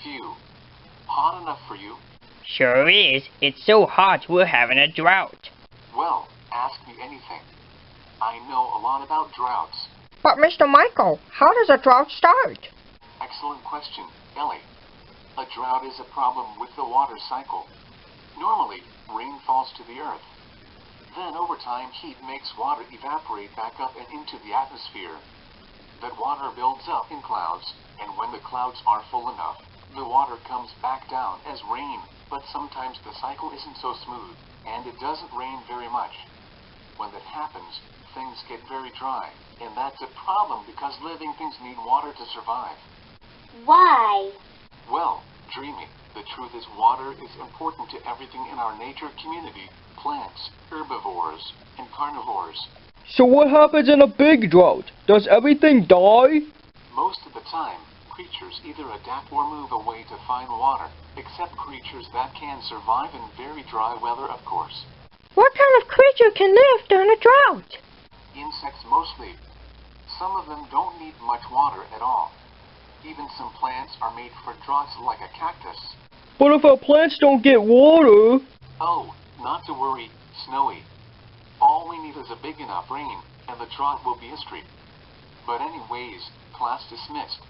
Phew. Hot enough for you? Sure is. It's so hot we're having a drought. Well, ask me anything. I know a lot about droughts. But Mr. Michael, how does a drought start? Excellent question, Ellie. A drought is a problem with the water cycle. Normally, rain falls to the earth. Then over time, heat makes water evaporate back up and into the atmosphere. That water builds up in clouds, and when the clouds are full enough, the water comes back down as rain. But sometimes the cycle isn't so smooth, and it doesn't rain very much. When that happens, things get very dry, and that's a problem because living things need water to survive. Why? Well, dreamy, the truth is water is important to everything in our nature community, plants, herbivores, and carnivores. So what happens in a big drought? Does everything die? Most of the time, creatures either adapt or move away to find water, except creatures that can survive in very dry weather, of course. What kind of creature can live during a drought? Insects mostly. Some of them don't need much water at all. Even some plants are made for droughts like a cactus. But if our plants don't get water... Oh, not to worry, Snowy. All we need is a big enough rain, and the drought will be history. But anyways, class dismissed.